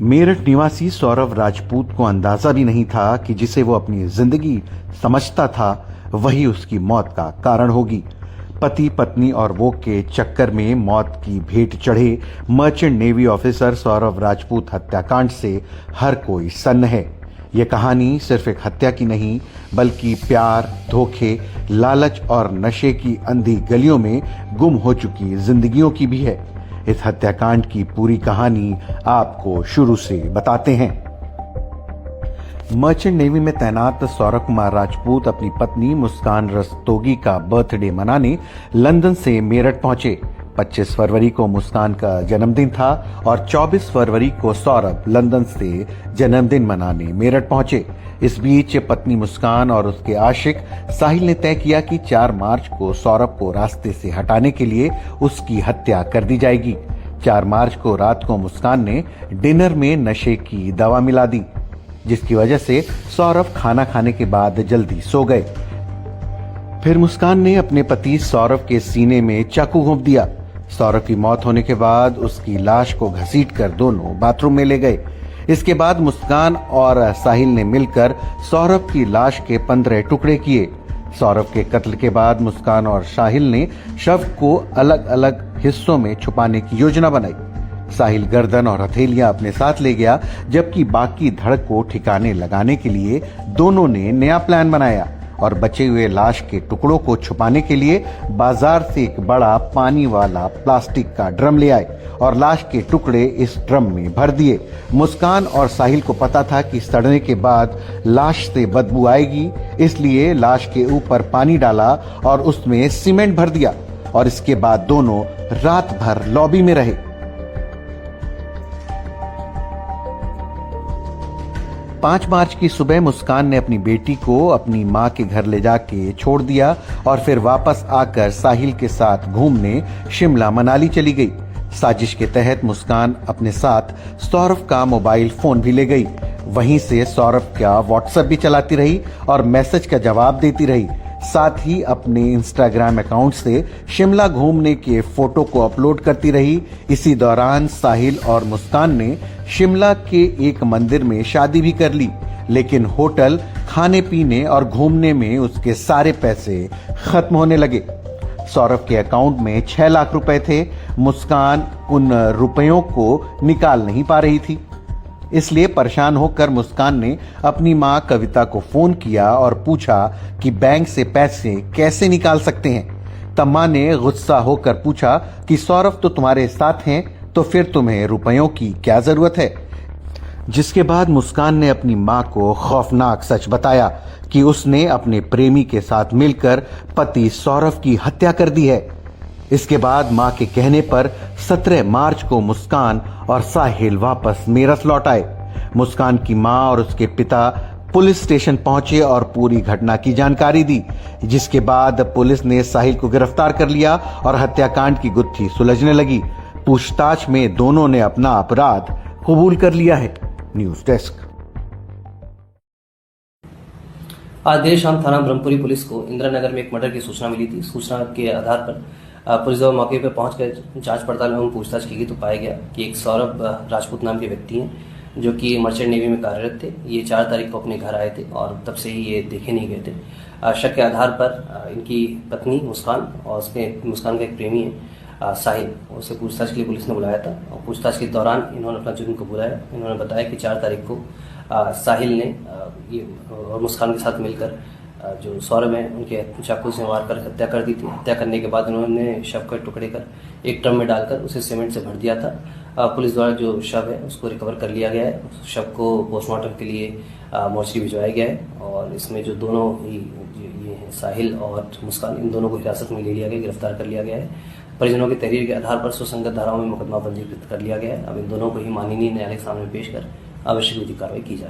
मेरठ निवासी सौरभ राजपूत को अंदाजा भी नहीं था कि जिसे वो अपनी जिंदगी समझता था वही उसकी मौत का कारण होगी। पति पत्नी और वो के चक्कर में मौत की भेंट चढ़े merchant navy officer Saurabh Rajput हत्याकांड से हर कोई सन्न है। ये कहानी सिर्फ एक हत्या की नहीं बल्कि प्यार, धोखे, लालच और नशे की अंधी गलियों में गुम हो चुकी जिंदगियों की भी है। इस हत्याकांड की पूरी कहानी आपको शुरू से बताते हैं। मर्चेंट नेवी में तैनात सौरभ कुमार राजपूत अपनी पत्नी मुस्कान रस्तोगी का बर्थडे मनाने लंदन से मेरठ पहुंचे। 25 फरवरी को मुस्कान का जन्मदिन था और 24 फरवरी को सौरभ लंदन से जन्मदिन मनाने मेरठ पहुंचे। इस बीच पत्नी मुस्कान और उसके आशिक साहिल ने तय किया कि 4 मार्च को सौरभ को रास्ते से हटाने के लिए उसकी हत्या कर दी जाएगी। 4 मार्च को रात को मुस्कान ने डिनर में नशे की दवा मिला दी, जिसकी वजह से सौरभ खाना खाने के बाद जल्दी सो गए। फिर मुस्कान ने अपने पति सौरभ के सीने में चाकू घोंप दिया। सौरभ की मौत होने के बाद उसकी लाश को घसीटकर दोनों बाथरूम में ले गए। इसके बाद मुस्कान और साहिल ने मिलकर सौरभ की लाश के 15 टुकड़े किए। सौरभ के कत्ल के बाद मुस्कान और साहिल ने शव को अलग अलग हिस्सों में छुपाने की योजना बनाई। साहिल गर्दन और हथेलियां अपने साथ ले गया, जबकि बाकी धड़ को ठिकाने लगाने के लिए दोनों ने नया प्लान बनाया और बचे हुए लाश के टुकड़ों को छुपाने के लिए बाजार से एक बड़ा पानी वाला प्लास्टिक का ड्रम ले आए और लाश के टुकड़े इस ड्रम में भर दिए। मुस्कान और साहिल को पता था कि सड़ने के बाद लाश से बदबू आएगी, इसलिए लाश के ऊपर पानी डाला और उसमें सीमेंट भर दिया और इसके बाद दोनों रात भर लॉबी में रहे। 5 मार्च की सुबह मुस्कान ने अपनी बेटी को अपनी मां के घर ले जाके छोड़ दिया और फिर वापस आकर साहिल के साथ घूमने शिमला मनाली चली गई। साजिश के तहत मुस्कान अपने साथ सौरभ का मोबाइल फोन भी ले गई। वहीं से सौरभ का व्हाट्सएप भी चलाती रही और मैसेज का जवाब देती रही। साथ ही अपने इंस्टाग्राम अकाउंट से शिमला घूमने के फोटो को अपलोड करती रही। इसी दौरान साहिल और मुस्कान ने शिमला के एक मंदिर में शादी भी कर ली, लेकिन होटल, खाने पीने और घूमने में उसके सारे पैसे खत्म होने लगे। सौरभ के अकाउंट में 6 लाख रुपए थे। मुस्कान उन रुपयों को निकाल नहीं पा रही थी, इसलिए परेशान होकर मुस्कान ने अपनी मां कविता को फोन किया और पूछा कि बैंक से पैसे कैसे निकाल सकते हैं। तब मां ने गुस्सा होकर पूछा कि सौरभ तो तुम्हारे साथ हैं, तो फिर तुम्हें रुपयों की क्या जरूरत है। जिसके बाद मुस्कान ने अपनी मां को खौफनाक सच बताया कि उसने अपने प्रेमी के साथ मिलकर पति सौरभ की हत्या कर दी है। इसके बाद मां के कहने पर 17 मार्च को मुस्कान और साहिल वापस मेरठ लौट आए। मुस्कान की मां और उसके पिता पुलिस स्टेशन पहुंचे और पूरी घटना की जानकारी दी, जिसके बाद पुलिस ने साहिल को गिरफ्तार कर लिया और हत्याकांड की गुत्थी सुलझने लगी। पूछताछ में दोनों ने अपना अपराध कबूल कर लिया है। News desk. आज देर शाम थाना ब्रह्मपुरी पुलिस को इंदिरा नगर में एक मर्डर की सूचना मिली थी। सूचना के आधार पर पुलिस जब मौके पर पहुंचकर जांच पड़ताल एवं पूछताछ की गई तो पाया गया कि एक सौरभ राजपूत नाम के व्यक्ति हैं जो कि मर्चेंट नेवी में कार्यरत थे। ये 4 तारीख को अपने घर आए थे और तब से ही ये देखे नहीं गए थे। शक के आधार पर इनकी पत्नी मुस्कान और उसके मुस्कान का एक प्रेमी है साहिल, उसे पूछताछ के लिए पुलिस ने बुलाया था और पूछताछ के दौरान इन्होंने अपना जुर्म कबूला है। इन्होंने बताया कि 4 तारीख को साहिल ने ये और मुस्कान के साथ मिलकर जो सौरभ है उनके चाकू से मारकर हत्या कर दी थी। हत्या करने के बाद उन्होंने शव के टुकड़े कर एक ड्रम में डालकर उसे सीमेंट से भर दिया था। पुलिस द्वारा जो शव है उसको रिकवर कर लिया गया है। उस शव को पोस्टमार्टम के लिए मोर्चरी भिजवाया गया है और इसमें जो दोनों ही ये हैं साहिल और मुस्कान, इन दोनों को हिरासत में ले लिया गया, गिरफ्तार कर लिया गया है। परिजनों की तहरीर के आधार पर सुसंगत धाराओं में मुकदमा पंजीकृत कर लिया गया है। अब इन दोनों को ही माननीय न्यायालय के सामने पेश कर आवश्यक विधिक कार्रवाई की जा रही है।